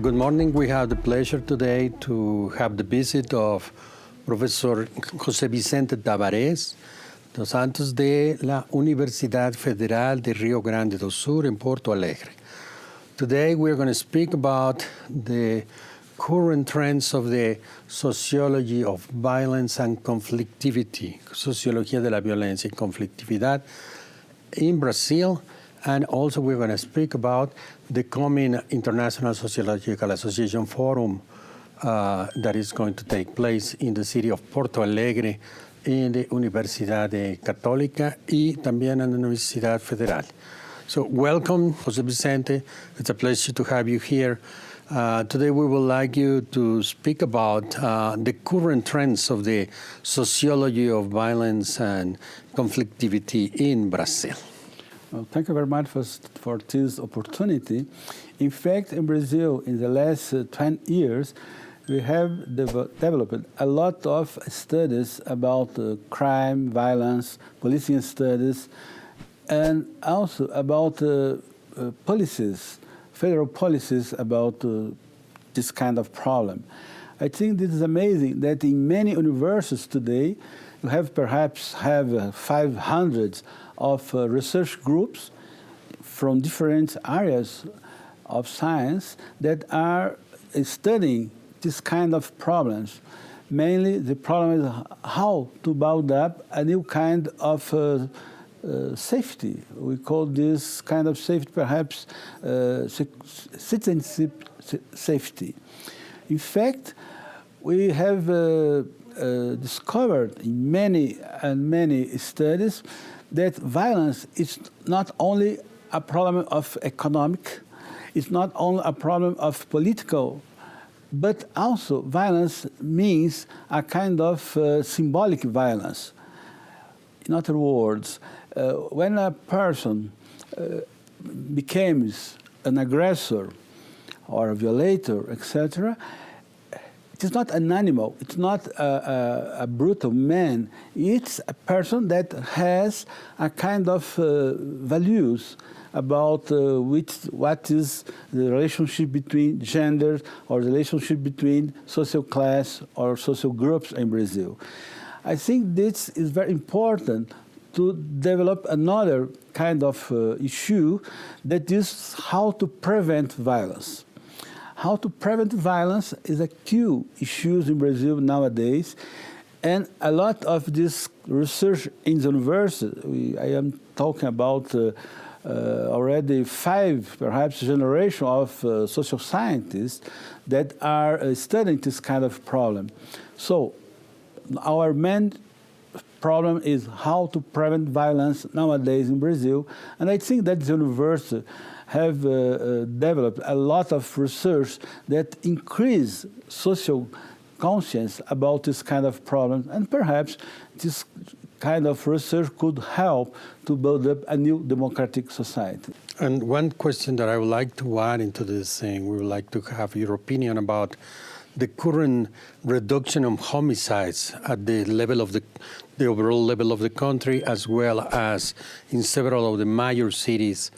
Good morning. We have the pleasure today to have the visit of Professor José Vicente Tavares dos Santos de la Universidad Federal de Rio Grande do Sul in Porto Alegre. Today we're going to speak about the current trends of the sociology of violence and conflictivity, Sociología de la violencia y conflictividad in Brazil. And also we're going to speak about the coming International Sociological Association Forum that is going to take place in the city of Porto Alegre in the Universidad Católica y también en la Universidad Federal. So welcome, José Vicente. It's a pleasure to have you here. Today we would like you to speak about the current trends of the sociology of violence and conflictivity in Brazil. Well, thank you very much for this opportunity. In fact, in Brazil, in the last 20 years, we have developed a lot of studies about crime, violence, policing studies, and also about policies, federal policies about this kind of problem. I think this is amazing that in many universities today, you have perhaps 500 of research groups from different areas of science that are studying this kind of problems. Mainly the problem is how to build up a new kind of safety. We call this kind of safety perhaps citizenship safety. In fact, we have discovered in many studies that violence is not only a problem of economic, it's not only a problem of political, but also violence means a kind of symbolic violence. In other words, when a person becomes an aggressor or a violator, etc., it is not an animal, it's not a brutal man, it's a person that has a kind of values about what is the relationship between genders or the relationship between social class or social groups in Brazil. I think this is very important to develop another kind of issue, that is how to prevent violence. How to prevent violence is a key issue in Brazil nowadays, and a lot of this research in the university, I am talking about already 5, perhaps, generations of social scientists that are studying this kind of problem. So our main problem is how to prevent violence nowadays in Brazil, and I think that the university have developed a lot of research that increase social conscience about this kind of problem, and perhaps this kind of research could help to build up a new democratic society. And one question that I would like to add into this thing, we would like to have your opinion about the current reduction of homicides at the level of the overall level of the country, as well as in several of the major cities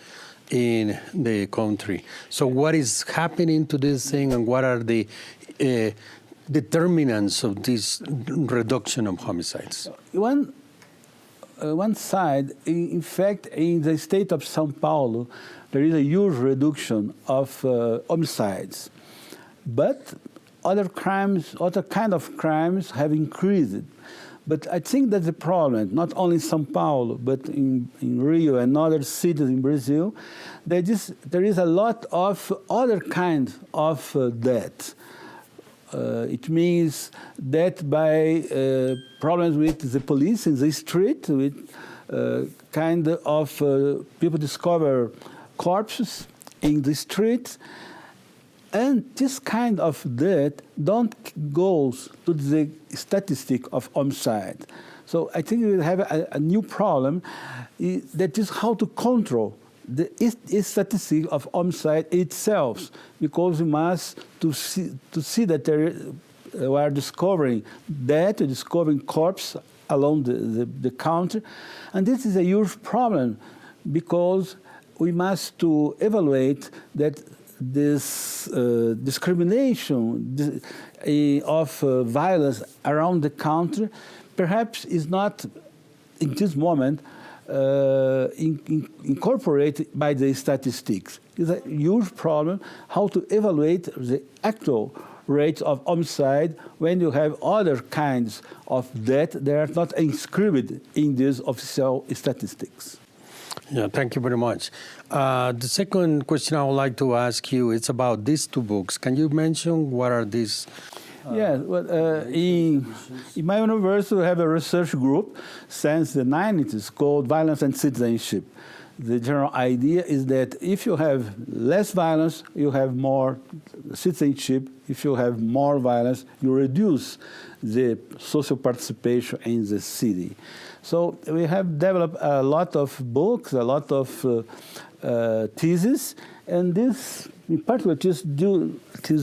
in the country. So what is happening to this thing, and what are the determinants of this reduction of homicides? One side, in fact, in the state of São Paulo, there is a huge reduction of homicides. But other kind of crimes have increased. But I think that the problem, not only in São Paulo, but in Rio and other cities in Brazil, there is a lot of other kinds of death. It means that by problems with the police in the street, with kind of people discover corpses in the street, and this kind of death don't go to the statistic of homicide. So I think we have a new problem, that is how to control the statistic of homicide itself, because we must to see that we are discovering death, discovering corpse along the country, and this is a huge problem, because we must to evaluate that this discrimination of violence around the country perhaps is not, in this moment, incorporated by the statistics. It's a huge problem how to evaluate the actual rates of homicide when you have other kinds of death that are not inscribed in these official statistics. Yeah, thank you very much. The second question I would like to ask you is about these two books. Can you mention what are these? Yes, well, in my university we have a research group since the 90s called Violence and Citizenship. The general idea is that if you have less violence, you have more citizenship. If you have more violence, you reduce the social participation in the city. So we have developed a lot of books, a lot of theses, and this, in particular, these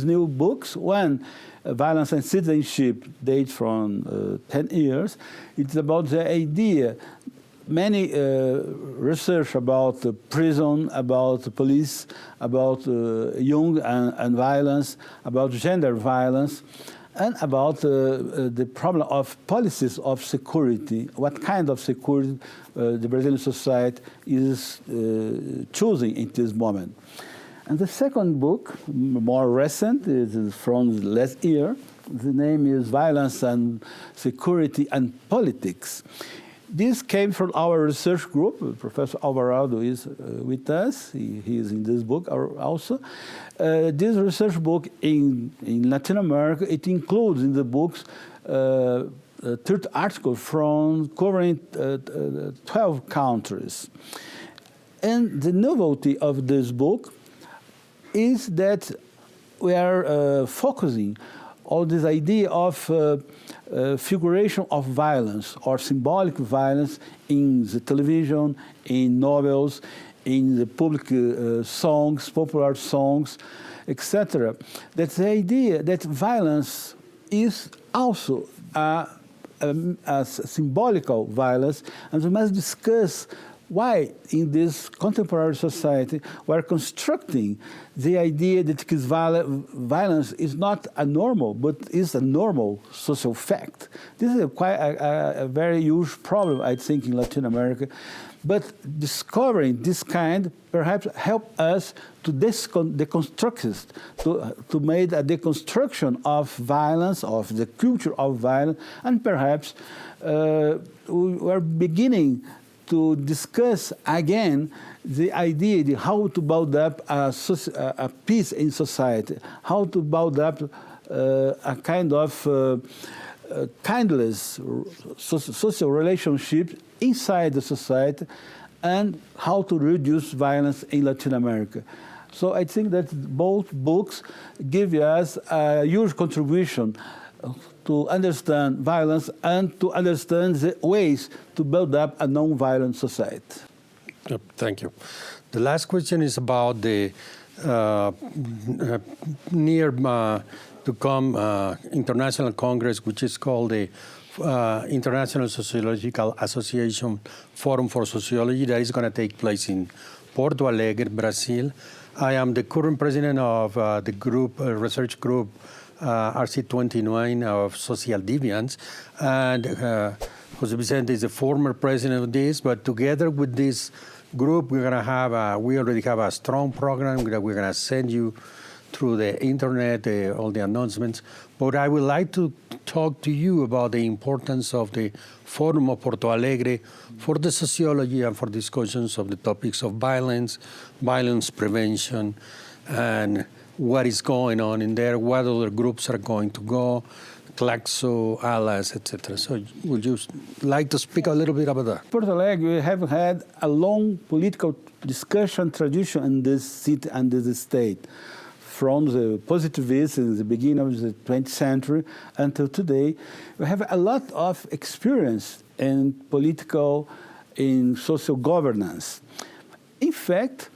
new books, one, Violence and Citizenship, dates from 10 years. It's about the idea, many research about prison, about police, about young and violence, about gender violence, and about the problem of policies of security, what kind of security the Brazilian society is choosing in this moment. And the second book, more recent, is from last year. The name is Violence and Security and Politics. This came from our research group. Professor Alvarado is with us. He is in this book also. This research book in Latin America, it includes in the books 30 articles from covering 12 countries. And the novelty of this book is that we are focusing on this idea of figuration of violence or symbolic violence in the television, in novels, in the public songs, popular songs, etc. That's the idea that violence is also a symbolical violence, and we must discuss why in this contemporary society we are constructing the idea that violence is not a normal, but is a normal social fact. This is quite a very huge problem, I think, in Latin America. But discovering this kind perhaps help us to deconstruct it, to make a deconstruction of violence, of the culture of violence, and perhaps we are beginning to discuss again the idea of how to build up a peace in society, how to build up a kind of kindness, social relationship inside the society, and how to reduce violence in Latin America. So I think that both books give us a huge contribution to understand violence and to understand the ways to build up a non-violent society. Thank you. The last question is about the near to come international congress, which is called the International Sociological Association Forum for Sociology, that is going to take place in Porto Alegre, Brazil. I am the current president of the group, research group, RC29 of Social Deviants, and Jose Vicente is the former president of this, but together with this group, we're going to have, we already have a strong program that we're going to send you through the internet, all the announcements. But I would like to talk to you about the importance of the Forum of Porto Alegre for the sociology and for discussions of the topics of violence, violence prevention, and what is going on in there, what other groups are going to go, Claxo, ALAS, etc. So would you like to speak a little bit about that? Porto Alegre, we have had a long political discussion tradition in this city and this state, from the positivists in the beginning of the 20th century until today. We have a lot of experience in political, in social governance. In fact,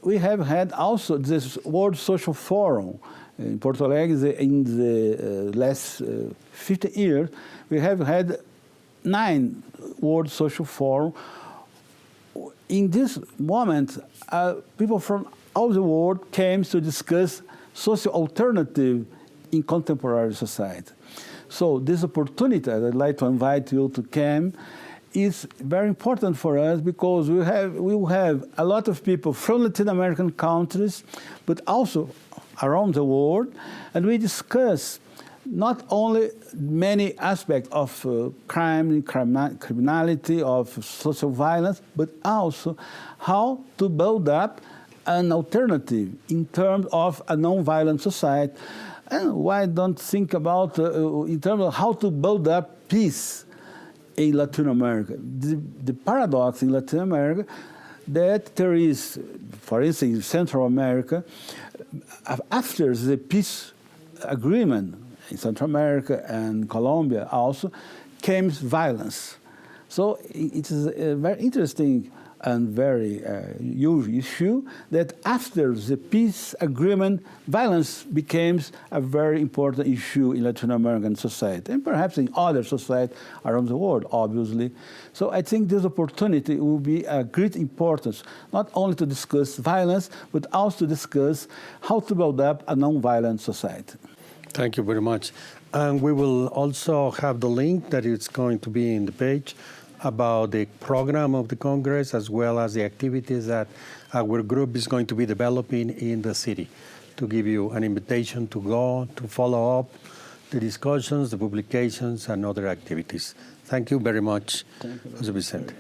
we have had also this World Social Forum in Porto Alegre. In the last 50 years, we have had 9 World Social Forum. In this moment, people from all the world came to discuss social alternative in contemporary society. So this opportunity, I'd like to invite you to come, is very important for us because we will have a lot of people from Latin American countries, but also around the world, and we discuss not only many aspects of crime, criminality, of social violence, but also how to build up an alternative in terms of a non-violent society. And why don't think about in terms of how to build up peace in Latin America? The paradox in Latin America that there is, for instance, in Central America, after the peace agreement in Central America and Colombia also, came violence. So it is a very interesting and very huge issue that after the peace agreement, violence became a very important issue in Latin American society, and perhaps in other societies around the world, obviously. So I think this opportunity will be a great importance, not only to discuss violence, but also to discuss how to build up a non-violent society. Thank you very much. And we will also have the link that is going to be in the page about the program of the Congress as well as the activities that our group is going to be developing in the city, to give you an invitation to go, to follow up the discussions, the publications, and other activities. Thank you very much, Jose Vicente.